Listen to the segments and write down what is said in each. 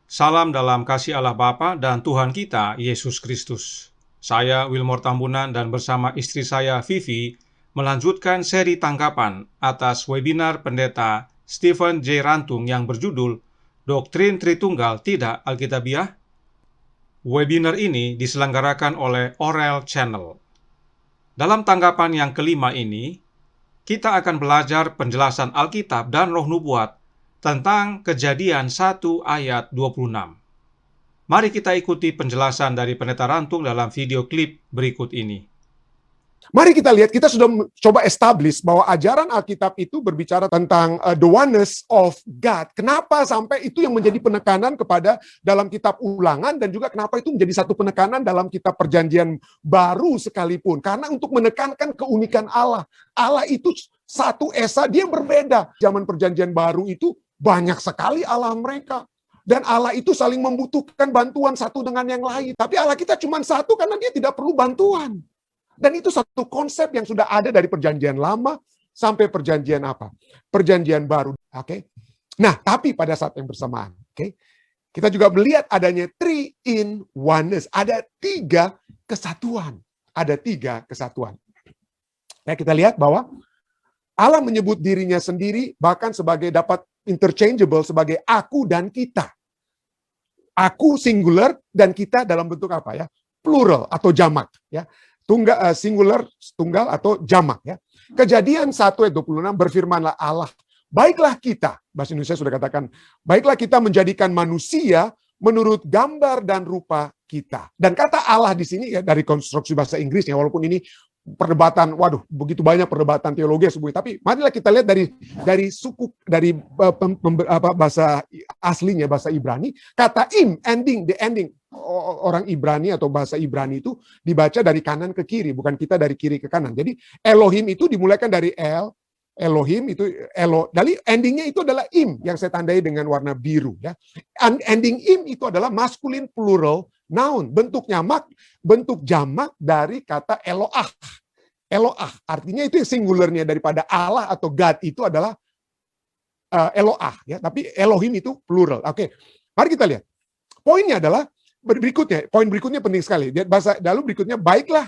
Salam dalam kasih Allah Bapa dan Tuhan kita, Yesus Kristus. Saya Wilmore Tambunan dan bersama istri saya, Vivi, melanjutkan seri tanggapan atas webinar Pendeta Stephen J. Rantung yang berjudul Doktrin Tritunggal Tidak Alkitabiah. Webinar ini diselenggarakan oleh Orel Channel. Dalam tanggapan yang kelima ini, kita akan belajar penjelasan Alkitab dan Roh Nubuat tentang Kejadian 1 ayat 26. Mari kita ikuti penjelasan dari Pendeta Rantung dalam video klip berikut ini. Mari kita lihat, kita sudah coba establish bahwa ajaran Alkitab itu berbicara tentang the oneness of God. Kenapa sampai itu yang menjadi penekanan kepada dalam kitab Ulangan, dan juga kenapa itu menjadi satu penekanan dalam kitab Perjanjian Baru sekalipun. Karena untuk menekankan keunikan Allah. Allah itu satu esa, dia berbeda. Zaman Perjanjian Baru itu banyak sekali Allah mereka. Dan Allah itu saling membutuhkan bantuan satu dengan yang lain. Tapi Allah kita cuma satu karena dia tidak perlu bantuan. Dan itu satu konsep yang sudah ada dari Perjanjian Lama sampai Perjanjian apa? Perjanjian Baru. Oke. Nah, tapi pada saat yang bersamaan, oke, kita juga melihat adanya three in oneness. Ada tiga kesatuan. Ada tiga kesatuan. Nah, kita lihat bahwa Allah menyebut dirinya sendiri bahkan sebagai dapat interchangeable sebagai aku dan kita. Aku singular dan kita dalam bentuk apa ya? Plural atau jamak ya. Tunggal, singular, tunggal atau jamak ya. Kejadian 1 ayat 26 berfirmanlah Allah, baiklah kita, bahasa Indonesia sudah katakan, baiklah kita menjadikan manusia menurut gambar dan rupa kita. Dan kata Allah di sini ya dari konstruksi bahasa Inggrisnya, walaupun ini perdebatan, waduh, begitu banyak perdebatan teologi sebenarnya. Tapi marilah kita lihat dari suku, dari bahasa aslinya, bahasa Ibrani, kata ending, the ending. Orang Ibrani atau bahasa Ibrani itu dibaca dari kanan ke kiri, bukan kita dari kiri ke kanan. Jadi Elohim itu dimulaikan dari Elohim itu Elo. Dari endingnya itu adalah im yang saya tandai dengan warna biru ya. Ending im itu adalah masculine plural noun, bentuk jamak dari kata Eloah. Eloah artinya itu singularnya daripada Allah atau God itu adalah Eloah ya, tapi Elohim itu plural. Oke. Mari kita lihat. Poinnya adalah poin berikutnya penting sekali. Lalu berikutnya, baiklah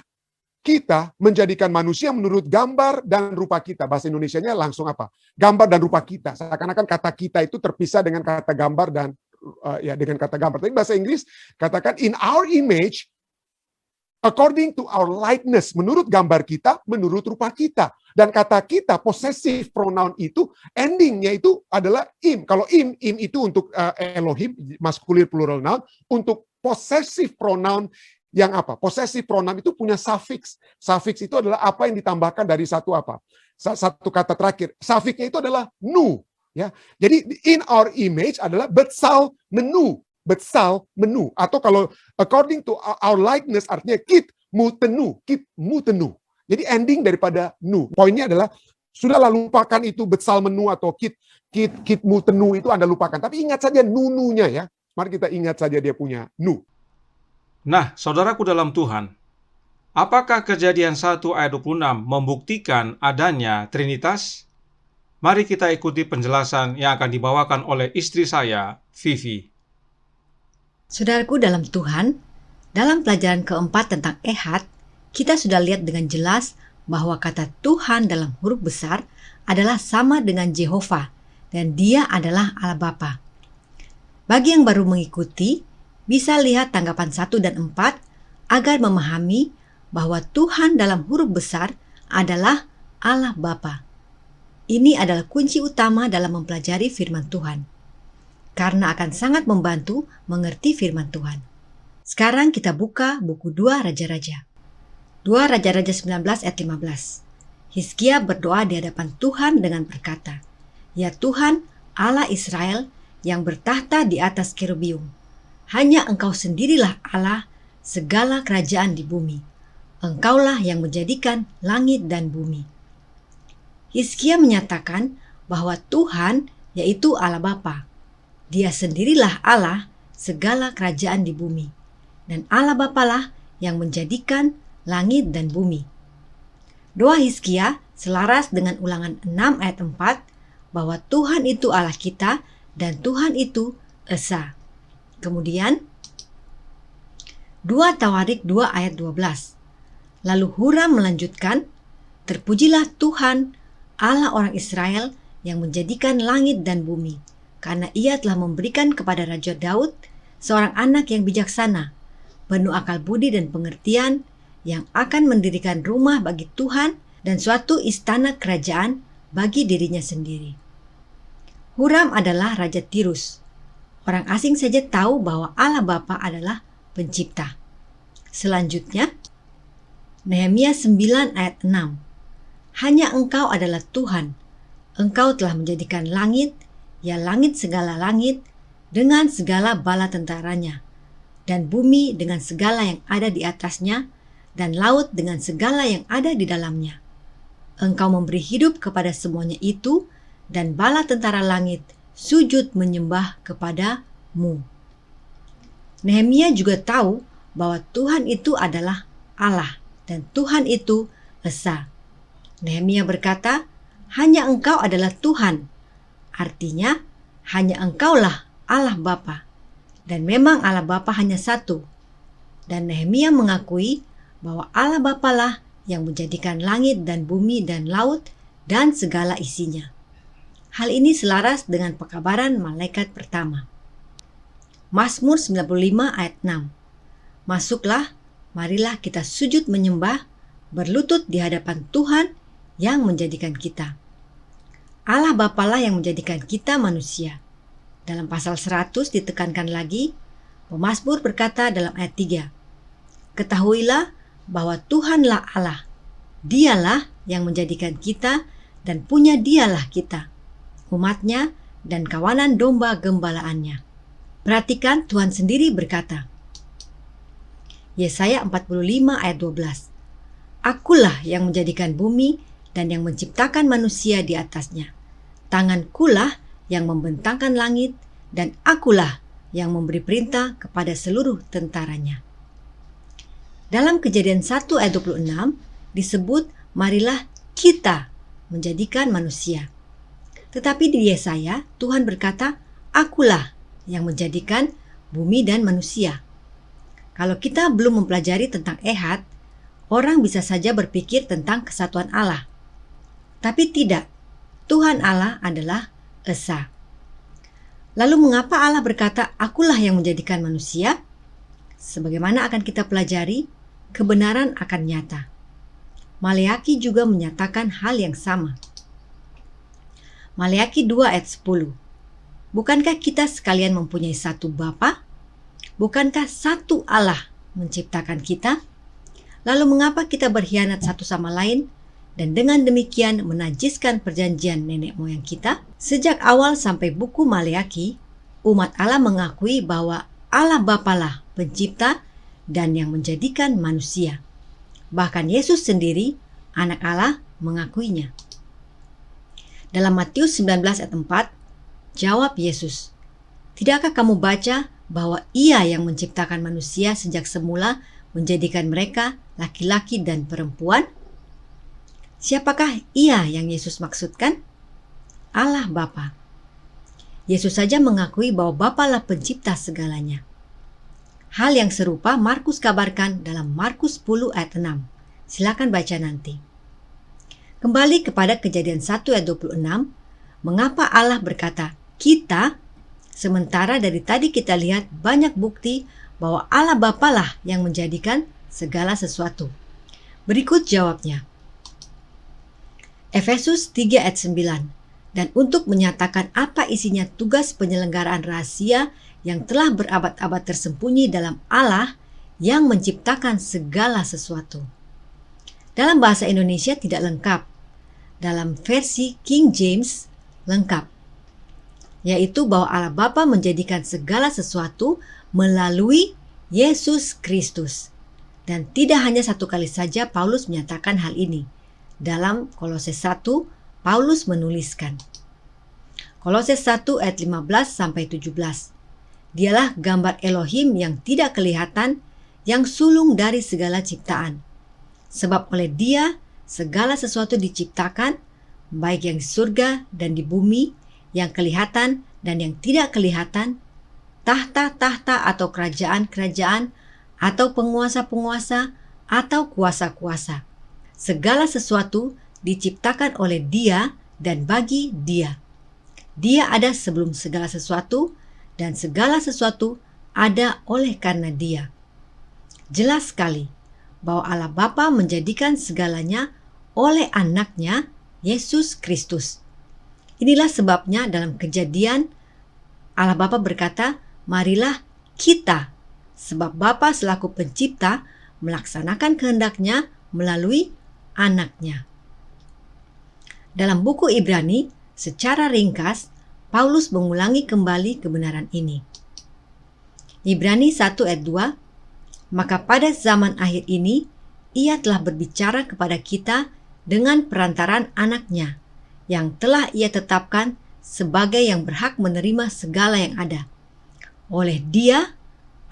kita menjadikan manusia menurut gambar dan rupa kita. Bahasa Indonesianya langsung apa? Gambar dan rupa kita. Seakan-akan kata kita itu terpisah dengan kata gambar dan dengan kata gambar. Tapi bahasa Inggris katakan in our image, according to our likeness, menurut gambar kita, menurut rupa kita. Dan kata kita, possessive pronoun itu, endingnya itu adalah im. Kalau im itu untuk Elohim, masculine plural noun. Untuk possessive pronoun yang apa? Possessive pronoun itu punya suffix. Suffix itu adalah apa yang ditambahkan dari satu apa? Satu kata terakhir. Suffixnya itu adalah nu. Ya. Jadi in our image adalah betzal menu. Betzal menu. Atau kalau according to our likeness artinya kit mutenu. Kit mutenu. Jadi ending daripada nu. Poinnya adalah sudahlah lupakan itu betzal menu atau kit mutenu itu Anda lupakan. Tapi ingat saja nununya ya. Mari kita ingat saja dia punya nu. Nah, saudaraku dalam Tuhan, apakah Kejadian 1 ayat 26 membuktikan adanya Trinitas? Mari kita ikuti penjelasan yang akan dibawakan oleh istri saya, Vivi. Saudaraku dalam Tuhan, dalam pelajaran keempat tentang Ehad, kita sudah lihat dengan jelas bahwa kata Tuhan dalam huruf besar adalah sama dengan Jehovah, dan dia adalah Allah Bapa. Bagi yang baru mengikuti, bisa lihat tanggapan 1 dan 4 agar memahami bahwa Tuhan dalam huruf besar adalah Allah Bapa. Ini adalah kunci utama dalam mempelajari firman Tuhan, karena akan sangat membantu mengerti firman Tuhan. Sekarang kita buka buku 2 Raja-Raja. 2 Raja-Raja 19 ayat 15. Hizkia berdoa di hadapan Tuhan dengan berkata, "Ya Tuhan, Allah Israel, yang bertahta di atas kerubium. Hanya Engkau sendirilah Allah segala kerajaan di bumi. Engkaulah yang menjadikan langit dan bumi." Hizkia menyatakan bahwa Tuhan yaitu Allah Bapa. Dia sendirilah Allah segala kerajaan di bumi. Dan Allah Bapalah yang menjadikan langit dan bumi. Doa Hizkia selaras dengan Ulangan 6 ayat 4 bahwa Tuhan itu Allah kita dan Tuhan itu Esa. Kemudian 2 Tawarik 2 ayat 12. Lalu Huram melanjutkan, "Terpujilah Tuhan, Allah orang Israel yang menjadikan langit dan bumi, karena Ia telah memberikan kepada Raja Daud seorang anak yang bijaksana, penuh akal budi dan pengertian, yang akan mendirikan rumah bagi Tuhan dan suatu istana kerajaan bagi dirinya sendiri." Huram adalah Raja Tirus. Orang asing saja tahu bahwa Allah Bapa adalah pencipta. Selanjutnya, Nehemia 9 ayat 6. "Hanya Engkau adalah Tuhan. Engkau telah menjadikan langit, ya langit segala langit, dengan segala bala tentaranya, dan bumi dengan segala yang ada di atasnya, dan laut dengan segala yang ada di dalamnya. Engkau memberi hidup kepada semuanya itu, dan bala tentara langit sujud menyembah kepadamu." Nehemia juga tahu bahwa Tuhan itu adalah Allah dan Tuhan itu Esa. Nehemia berkata, "Hanya Engkau adalah Tuhan." Artinya, hanya Engkaulah Allah Bapa. Dan memang Allah Bapa hanya satu. Dan Nehemia mengakui bahwa Allah Bapa lah yang menjadikan langit dan bumi dan laut dan segala isinya. Hal ini selaras dengan pekabaran malaikat pertama. Mazmur 95 ayat 6. "Masuklah, marilah kita sujud menyembah, berlutut di hadapan Tuhan yang menjadikan kita." Allah Bapalah yang menjadikan kita manusia. Dalam pasal 100 ditekankan lagi, pemazmur berkata dalam ayat 3, "Ketahuilah bahwa Tuhanlah Allah. Dialah yang menjadikan kita dan punya Dialah kita, umatnya dan kawanan domba gembalaannya." Perhatikan Tuhan sendiri berkata, Yesaya 45 ayat 12, "Akulah yang menjadikan bumi dan yang menciptakan manusia di atasnya. Tangankulah yang membentangkan langit dan akulah yang memberi perintah kepada seluruh tentaranya." Dalam Kejadian 1 ayat 26 disebut, "Marilah kita menjadikan manusia." Tetapi di Yesaya, Tuhan berkata, "Akulah yang menjadikan bumi dan manusia." Kalau kita belum mempelajari tentang Ehad, orang bisa saja berpikir tentang kesatuan Allah. Tapi tidak, Tuhan Allah adalah Esa. Lalu mengapa Allah berkata, "Akulah yang menjadikan manusia"? Sebagaimana akan kita pelajari, kebenaran akan nyata. Maleaki juga menyatakan hal yang sama. Maleaki 2 ayat 10. "Bukankah kita sekalian mempunyai satu Bapa? Bukankah satu Allah menciptakan kita? Lalu mengapa kita berkhianat satu sama lain dan dengan demikian menajiskan perjanjian nenek moyang kita?" Sejak awal sampai buku Maleaki, umat Allah mengakui bahwa Allah Bapalah pencipta dan yang menjadikan manusia. Bahkan Yesus sendiri, anak Allah, mengakuinya. Dalam Matius 19 ayat 4, jawab Yesus, "Tidakkah kamu baca bahwa Ia yang menciptakan manusia sejak semula menjadikan mereka laki-laki dan perempuan?" Siapakah Ia yang Yesus maksudkan? Allah Bapa. Yesus saja mengakui bahwa Bapalah pencipta segalanya. Hal yang serupa Markus kabarkan dalam Markus 10 ayat 6. Silakan baca nanti. Kembali kepada Kejadian 1 ayat 26, mengapa Allah berkata kita, sementara dari tadi kita lihat banyak bukti bahwa Allah Bapalah yang menjadikan segala sesuatu. Berikut jawabnya. Efesus 3 ayat 9. Dan untuk menyatakan apa isinya tugas penyelenggaraan rahasia yang telah berabad-abad tersembunyi dalam Allah yang menciptakan segala sesuatu. Dalam bahasa Indonesia tidak lengkap. Dalam versi King James lengkap. Yaitu bahwa Allah Bapa menjadikan segala sesuatu melalui Yesus Kristus. Dan tidak hanya satu kali saja Paulus menyatakan hal ini. Dalam Kolose 1, Paulus menuliskan. Kolose 1 ayat 15 sampai 17. Dialah gambar Elohim yang tidak kelihatan, yang sulung dari segala ciptaan. Sebab oleh Dia segala sesuatu diciptakan, baik yang di surga dan di bumi, yang kelihatan dan yang tidak kelihatan, tahta-tahta atau kerajaan-kerajaan, atau penguasa-penguasa, atau kuasa-kuasa. Segala sesuatu diciptakan oleh Dia dan bagi Dia. Dia ada sebelum segala sesuatu, dan segala sesuatu ada oleh karena Dia. Jelas sekali bahwa Allah Bapa menjadikan segalanya oleh anaknya, Yesus Kristus. Inilah sebabnya dalam Kejadian, Allah Bapa berkata, marilah kita, sebab Bapa selaku pencipta melaksanakan kehendaknya melalui anaknya. Dalam buku Ibrani, secara ringkas, Paulus mengulangi kembali kebenaran ini. Ibrani 1 ayat 2, maka pada zaman akhir ini, Ia telah berbicara kepada kita dengan perantaran anaknya, yang telah Ia tetapkan sebagai yang berhak menerima segala yang ada. Oleh Dia,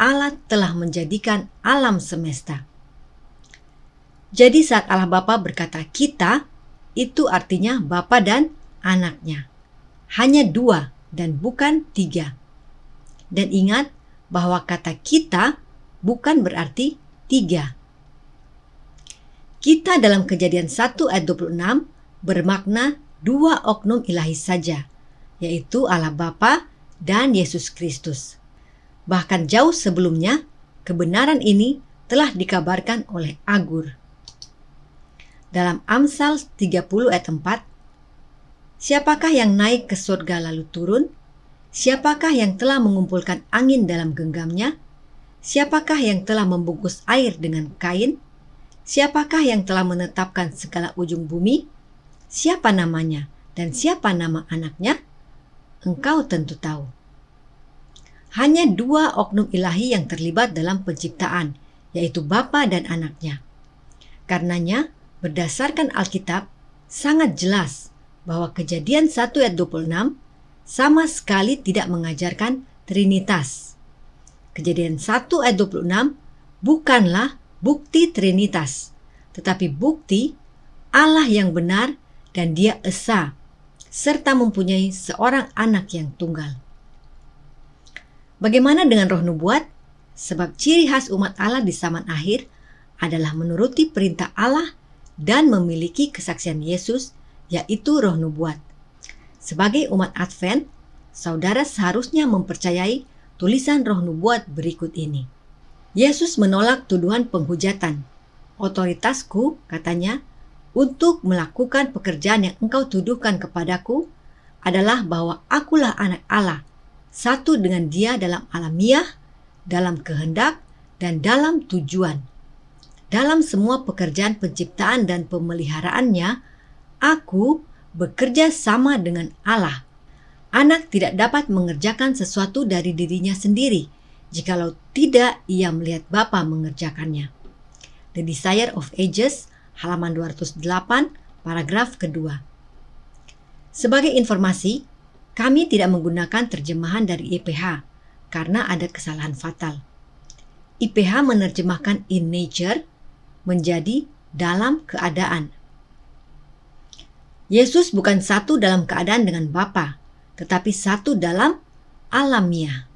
Allah telah menjadikan alam semesta. Jadi saat Allah Bapa berkata kita, itu artinya Bapa dan anaknya. Hanya 2 dan bukan 3. Dan ingat bahwa kata kita bukan berarti 3. Kita dalam Kejadian 1 ayat 26 bermakna 2 oknum ilahi saja, yaitu Allah Bapa dan Yesus Kristus. Bahkan jauh sebelumnya, kebenaran ini telah dikabarkan oleh Agur. Dalam Amsal 30 ayat 4, siapakah yang naik ke surga lalu turun? Siapakah yang telah mengumpulkan angin dalam genggamnya? Siapakah yang telah membungkus air dengan kain? Siapakah yang telah menetapkan segala ujung bumi? Siapa namanya dan siapa nama anaknya? Engkau tentu tahu. Hanya 2 oknum ilahi yang terlibat dalam penciptaan, yaitu Bapa dan anaknya. Karenanya, berdasarkan Alkitab, sangat jelas bahwa Kejadian 1 ayat 26 sama sekali tidak mengajarkan Trinitas. Kejadian 1 ayat 26 bukanlah bukti Trinitas, tetapi bukti Allah yang benar dan Dia esa, serta mempunyai seorang anak yang tunggal. Bagaimana dengan roh nubuat? Sebab ciri khas umat Allah di zaman akhir adalah menuruti perintah Allah dan memiliki kesaksian Yesus, yaitu roh nubuat. Sebagai umat Advent, saudara seharusnya mempercayai tulisan roh nubuat berikut ini. Yesus menolak tuduhan penghujatan. Otoritasku, katanya, untuk melakukan pekerjaan yang engkau tuduhkan kepadaku adalah bahwa akulah anak Allah, satu dengan Dia dalam alamiah, dalam kehendak, dan dalam tujuan. Dalam semua pekerjaan penciptaan dan pemeliharaannya, aku bekerja sama dengan Allah. Anak tidak dapat mengerjakan sesuatu dari dirinya sendiri, jikalau tidak ia melihat Bapa mengerjakannya. The Desire of Ages, halaman 208, paragraf kedua. Sebagai informasi, kami tidak menggunakan terjemahan dari IPH karena ada kesalahan fatal. IPH menerjemahkan in nature menjadi dalam keadaan. Yesus bukan satu dalam keadaan dengan Bapa, tetapi satu dalam alamiah.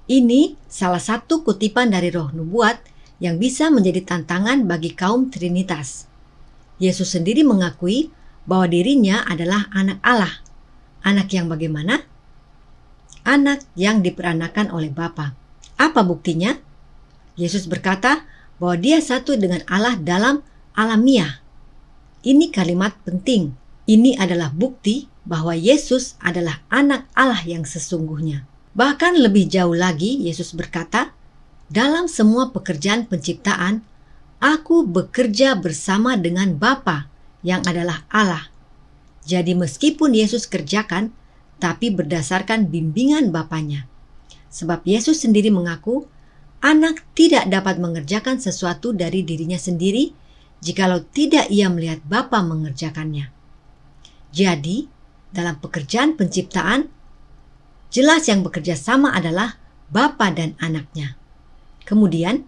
Ini salah satu kutipan dari roh nubuat yang bisa menjadi tantangan bagi kaum Trinitas. Yesus sendiri mengakui bahwa dirinya adalah anak Allah. Anak yang bagaimana? Anak yang diperanakan oleh Bapa. Apa buktinya? Yesus berkata bahwa Dia satu dengan Allah dalam alamiah. Ini kalimat penting. Ini adalah bukti bahwa Yesus adalah anak Allah yang sesungguhnya. Bahkan lebih jauh lagi, Yesus berkata, dalam semua pekerjaan penciptaan, aku bekerja bersama dengan Bapa yang adalah Allah. Jadi meskipun Yesus kerjakan, tapi berdasarkan bimbingan Bapanya. Sebab Yesus sendiri mengaku, anak tidak dapat mengerjakan sesuatu dari dirinya sendiri, jikalau tidak ia melihat Bapa mengerjakannya. Jadi, dalam pekerjaan penciptaan, jelas yang bekerja sama adalah Bapa dan anaknya. Kemudian,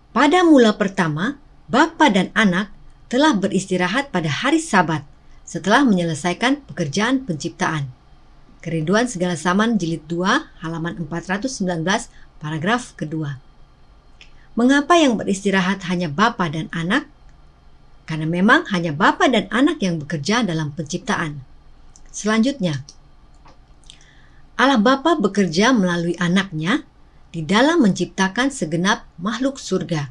pada mula pertama, Bapa dan anak telah beristirahat pada hari Sabat setelah menyelesaikan pekerjaan penciptaan. Kerinduan Segala Zaman jilid 2 halaman 419 paragraf kedua. Mengapa yang beristirahat hanya Bapa dan Anak? Karena memang hanya Bapa dan Anak yang bekerja dalam penciptaan. Selanjutnya, Allah Bapa bekerja melalui Anaknya di dalam menciptakan segenap makhluk surga.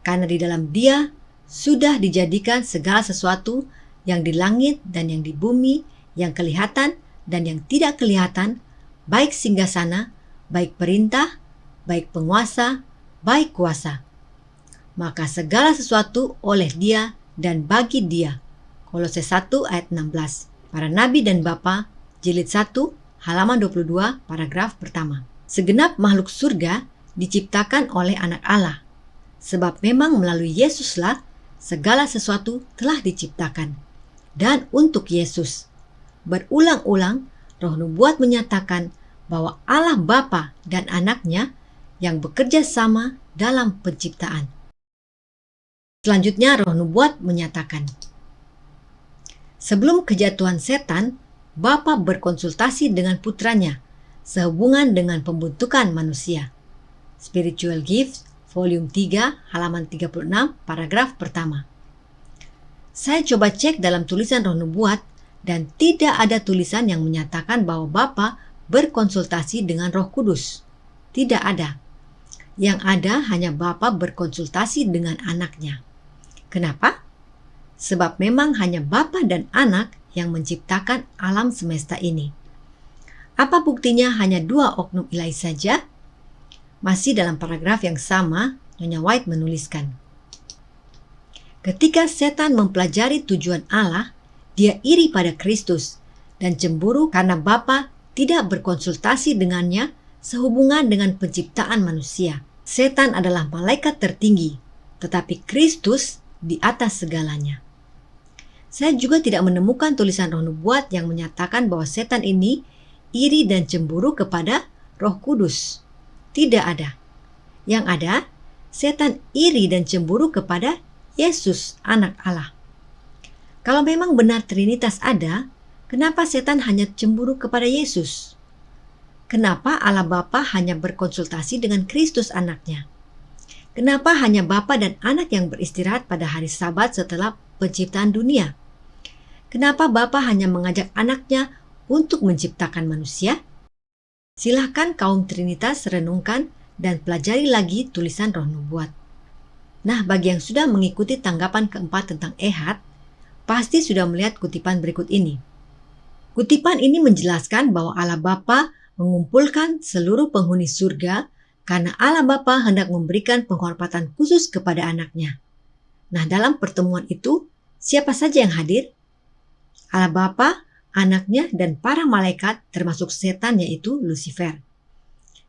Karena di dalam Dia sudah dijadikan segala sesuatu yang di langit dan yang di bumi, yang kelihatan dan yang tidak kelihatan, baik singgasana, baik perintah, baik penguasa, baik kuasa. Maka segala sesuatu oleh Dia dan bagi Dia. Kolose 1 ayat 16. Para Nabi dan Bapa, jilid 1, halaman 22, paragraf pertama. Segenap makhluk surga diciptakan oleh Anak Allah. Sebab memang melalui Yesuslah segala sesuatu telah diciptakan. Dan untuk Yesus, berulang-ulang Roh Nubuat menyatakan bahwa Allah Bapa dan Anaknya yang bekerja sama dalam penciptaan. Selanjutnya Roh Nubuat menyatakan, sebelum kejatuhan setan, Bapa berkonsultasi dengan putranya sehubungan dengan pembentukan manusia. Spiritual Gifts, volume 3, halaman 36, paragraf pertama. Saya coba cek dalam tulisan Roh Nubuat dan tidak ada tulisan yang menyatakan bahwa Bapa berkonsultasi dengan Roh Kudus. Tidak ada. Yang ada hanya Bapa berkonsultasi dengan Anaknya. Kenapa? Sebab memang hanya Bapa dan Anak yang menciptakan alam semesta ini. Apa buktinya hanya 2 oknum ilahi saja? Masih dalam paragraf yang sama, Nyonya White menuliskan, ketika setan mempelajari tujuan Allah, dia iri pada Kristus dan cemburu karena Bapa tidak berkonsultasi dengannya sehubungan dengan penciptaan manusia. Setan adalah malaikat tertinggi, tetapi Kristus di atas segalanya. Saya juga tidak menemukan tulisan Roh Nubuat yang menyatakan bahwa setan ini iri dan cemburu kepada Roh Kudus. Tidak ada. Yang ada, setan iri dan cemburu kepada Yesus, Anak Allah. Kalau memang benar Trinitas ada, kenapa setan hanya cemburu kepada Yesus? Kenapa Allah Bapa hanya berkonsultasi dengan Kristus Anaknya? Kenapa hanya Bapa dan Anak yang beristirahat pada hari Sabat setelah penciptaan dunia? Kenapa Bapa hanya mengajak Anaknya untuk menciptakan manusia? Silahkan kaum Trinitas renungkan dan pelajari lagi tulisan Roh Nubuat. Nah, bagi yang sudah mengikuti tanggapan keempat tentang Ehad, pasti sudah melihat kutipan berikut ini. Kutipan ini menjelaskan bahwa Allah Bapa mengumpulkan seluruh penghuni surga karena Allah Bapa hendak memberikan penghormatan khusus kepada Anaknya. Nah, dalam pertemuan itu, siapa saja yang hadir? Allah Bapa, Anaknya, dan para malaikat termasuk setan yaitu Lucifer.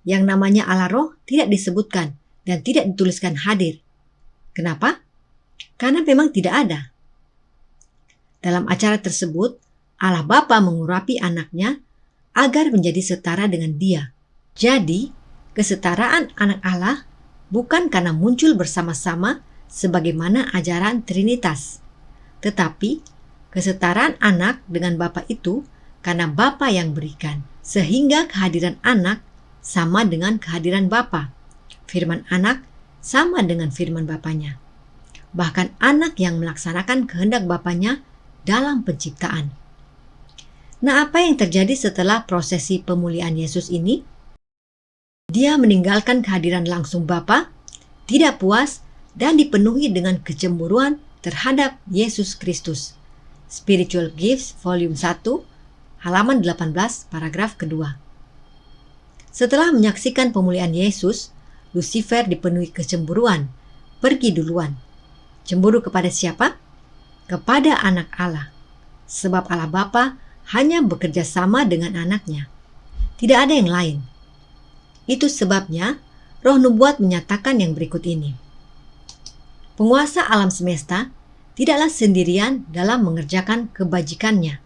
Yang namanya Allah Roh tidak disebutkan dan tidak dituliskan hadir. Kenapa? Karena memang tidak ada. Dalam acara tersebut, Allah Bapa mengurapi Anaknya agar menjadi setara dengan Dia. Jadi, kesetaraan Anak Allah bukan karena muncul bersama-sama sebagaimana ajaran Trinitas, tetapi kesetaraan Anak dengan Bapa itu karena Bapa yang berikan, sehingga kehadiran Anak sama dengan kehadiran Bapa. Firman Anak sama dengan firman Bapanya. Bahkan Anak yang melaksanakan kehendak Bapanya dalam penciptaan. Nah, apa yang terjadi setelah prosesi pemuliaan Yesus ini? Dia meninggalkan kehadiran langsung Bapa, tidak puas, dan dipenuhi dengan kecemburuan terhadap Yesus Kristus. Spiritual Gifts, volume 1, halaman 18, paragraf kedua. Setelah menyaksikan pemuliaan Yesus, Lucifer dipenuhi kecemburuan, pergi duluan. Cemburu kepada siapa? Kepada Anak Allah. Sebab Allah Bapa hanya bekerja sama dengan Anaknya. Tidak ada yang lain. Itu sebabnya Roh Nubuat menyatakan yang berikut ini. Penguasa alam semesta tidaklah sendirian dalam mengerjakan kebajikannya.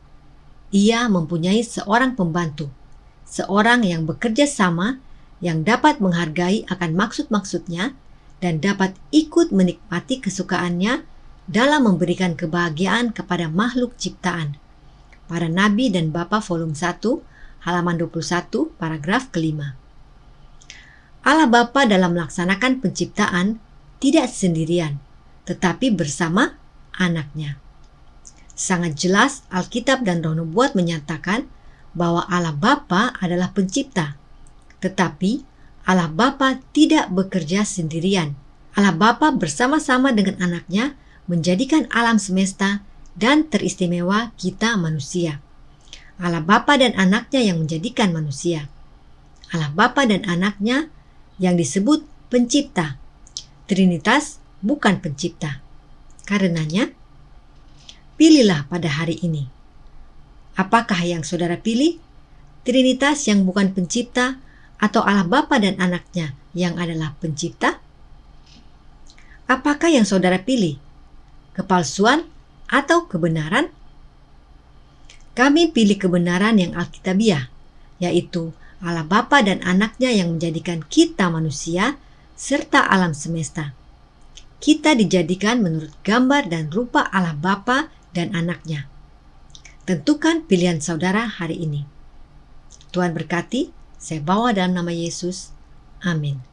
Ia mempunyai seorang pembantu, seorang yang bekerja sama, yang dapat menghargai akan maksud-maksudnya dan dapat ikut menikmati kesukaannya dalam memberikan kebahagiaan kepada makhluk ciptaan. Para Nabi dan Bapa volume 1, halaman 21, paragraf kelima. Allah Bapa dalam melaksanakan penciptaan tidak sendirian, tetapi bersama anaknya. Sangat jelas Alkitab dan Roh Nubuat menyatakan bahwa Allah Bapa adalah pencipta, tetapi Allah Bapa tidak bekerja sendirian. Allah Bapa bersama-sama dengan anaknya menjadikan alam semesta dan teristimewa kita manusia. Allah Bapa dan anaknya yang menjadikan manusia. Allah Bapa dan anaknya yang disebut pencipta. Trinitas bukan pencipta. Karenanya, pilihlah pada hari ini. Apakah yang saudara pilih? Trinitas yang bukan pencipta atau Allah Bapa dan anaknya yang adalah pencipta? Apakah yang saudara pilih? Kepalsuan atau kebenaran? Kami pilih kebenaran yang alkitabiah, yaitu Allah Bapa dan anaknya yang menjadikan kita manusia serta alam semesta. Kita dijadikan menurut gambar dan rupa Allah Bapa dan anaknya. Tentukan pilihan saudara hari ini. Tuhan berkati, saya bawa dalam nama Yesus. Amin.